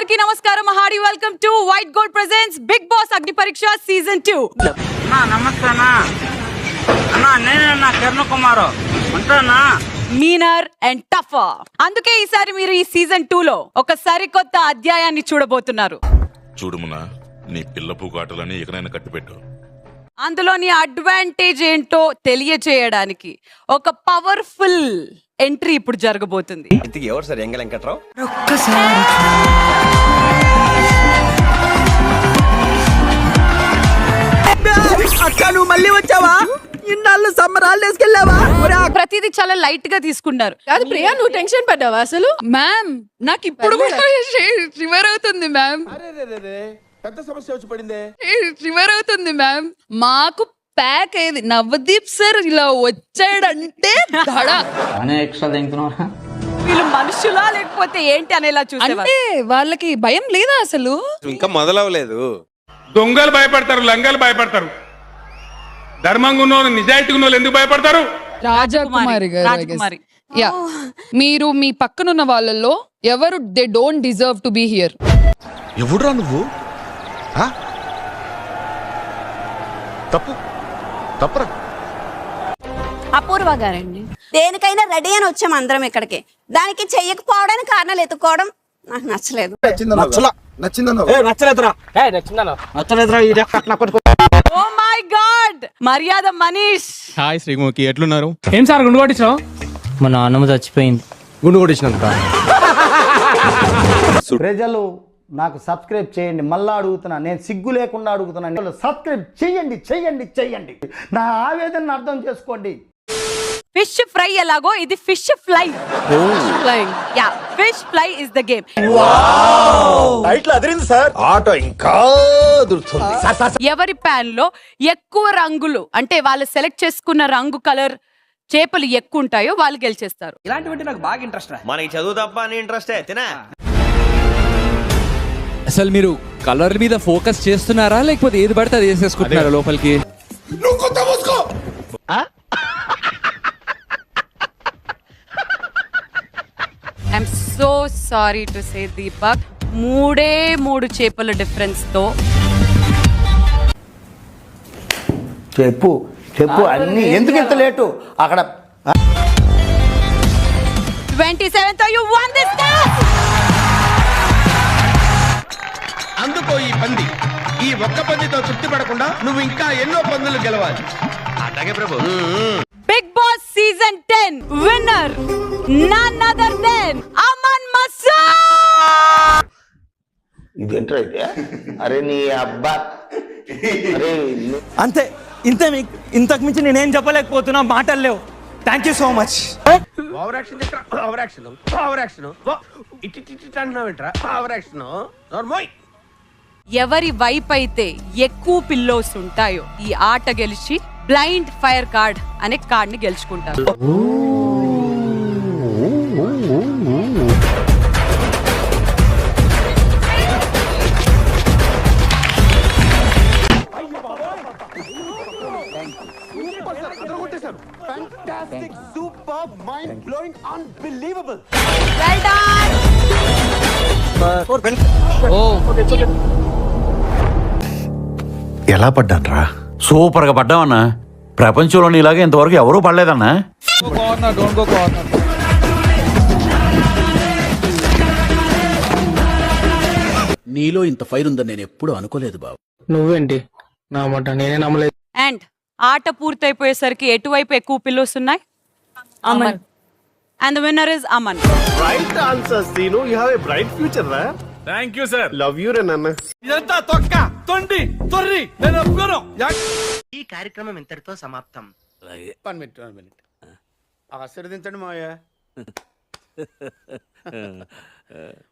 అందరికీ నమస్కారం. Hearty welcome to white gold presents Bigg Boss Agni Pariksha season 2. నమస్తే అన్నా, నేనే కిరణ్ కుమార్ ఉంటానా. మీనర్ అండ్ టఫర్. అందుకే ఈసారి మీరు ఈ సీజన్ 2 లో ఒక సరికొత్త అధ్యాయాన్ని చూడబోతున్నారు. చూడుమునా, నీ పిల్ల పూకాటలని ఎక్కడైనా కట్టిపెట్టు. అందులోని అడ్వాంటేజ్ ఏంటో తెలియచేయడానికి ఒక పవర్ఫుల్ ఎంట్రీ ఇప్పుడు జరగబోతుంది. ఇంతకీ ఎవరు సార్ ఎంగ వెంకట్రావు? అక్క నువ్వు మళ్ళీ వచ్చావా? ఇన్నాళ్ళు సమ్మర్ హాలిడేస్ కి వెళ్ళావా? ప్రతిదీ చాలా లైట్ గా తీసుకున్నారు. కాదు ప్రియా, నువ్వు టెన్షన్ పడ్డావా అసలు? మ్యామ్, నాకు ఇప్పుడు కూడా రివర్ అవుతుంది మ్యామ్. పెద్ద సమస్య వచ్చి పడిందే. రివర్ అవుతుంది మ్యామ్. మాకు ప్యాక్ అయ్యేది నవదీప్ సార్ ఇలా వచ్చాడంటే వీళ్ళు మనుషులా లేకపోతే ఏంటి అనేలా చూసేవారు. వాళ్ళకి భయం లేదా అసలు? ఇంకా మొదలవలేదు. దొంగలు భయపడతారు, లంగలు భయపడతారు. ధర్మంగా ఉన్న వాళ్ళు, నిజాయితీగా ఉన్న వాళ్ళు ఎందుకు భయపడతారు? రాజకుమారి గారు, యా, మీరు మీ పక్కనున్న వాళ్ళల్లో ఎవరు they don't deserve to be here? ఎవడురా నువ్వు? తప్పు తప్పురా. అపూర్వ గారండి. దేనికైనా రెడీ అని వచ్చాం అందరం ఇక్కడికి. దానికి చెయ్యకపోవడానికి కారణాలు ఎత్తుకోవడం నాకు నచ్చలేదు. ఓ మై గాడ్, మర్యాద మనీష్. హాయ్ శ్రీముఖి, ఎట్లున్నారు? ఏం సార్ గుండు కొట్టించావు? మా నాన్నమ్మ చచ్చిపోయింది. గుండు కొట్టించినందుక. ప్రజలు నాకు సబ్స్క్రైబ్ చేయండి. మళ్ళా అడుగుతున్నా, నేను సిగ్గు లేకుండా అడుగుతున్నాను. సబ్స్క్రైబ్ చేయండి చేయండి చేయండి. నా ఆవేదనను అర్థం చేసుకోండి. ఫిష్ ఫ్రై ఎలాగో ఇది fish fly. Yeah, fish fly is the game. Title Adirindi sir. Auto ఇంకా దురుతుంది. ఎవరి ప్యాన్ లో ఎక్కువ రంగులు అంటే వాళ్ళు సెలెక్ట్ చేసుకున్న రంగు కలర్ చేపలు ఎక్కువ ఉంటాయో వాళ్ళు గెలిచేస్తారు. ఇలాంటివంటే నాకు బాగా ఇంట్రెస్ట్ రా. మనకి చదువు తప్ప అని ఇంట్రెస్టే తినా. అసలు మీరు కలర్ మీద ఫోకస్ చేస్తున్నారా లేకపోతే ఏది పడితే అది వేసేసుకుంటున్నారా లోపలికి? I'm so sorry to say Deepak, 3 చేపల డిఫరెన్స్ తో. చెప్పు చెప్పు అన్ని ఎందుకు ఇంత లేటు? అక్కడ 27th you won this task. అందుకో ఈ పంది. ఈ ఒక్క పందితో తృప్తి పడకుండా నువ్వు ఇంకా ఎన్నో పందులు గెలవాలి. అట్లాగే ప్రభు. Bigg Boss season 10 winner none other than Aman Masa. ఇదేంట్రా అయితే? అరే నీ అబ్బా, అరే అంతే, ఇంతే. మీకు ఇంతకు మించి నేనేం చెప్పలేకపోతున్నా, మాటలు లేవు. Thank you so much. Over action చేస్తా. ఓవర్ యాక్షన్ ఓవర్ యాక్షన్ ఇట్టి అంటున్నావేంట్రా? Over action నోర్మోయ్. ఎవరి వైపు అయితే ఎక్కువ పిల్లోస్ ఉంటాయో ఈ ఆట గెలిచి బ్లైండ్ ఫైర్ కార్డ్ అనే కార్డ్ ని గెలుచుకుంటారు. Well done. ఎలా పడ్డాన్రా? సూపర్ గా పడ్డావన్నా. ప్రపంచంలో ఇలాగే ఇంతవరకు ఎవరూ పడలేదన్నా. నీలో ఇంత ఫైర్ ఉందని నేను ఎప్పుడు అనుకోలేదు బాబు. నువ్వేంటి నా మాట నేనే నమ్మలేదు. అండ్ ఆట పూర్తయిపోయేసరికి ఎటువైపు ఎక్కువ పిల్లోస్ ఉన్నాయి? Aman. And the winner is Aman. Right answer Seenu. You have a bright future రా. Thank you sir. Love you రే నాన్న. ఇదంతా తొక్క తొండి తొర్రి నేను ఒప్పుకోను. ఈ కార్యక్రమం ఇంతటితో సమాప్తం. 1 minute ఆశీర్వదించండి మావయ్య.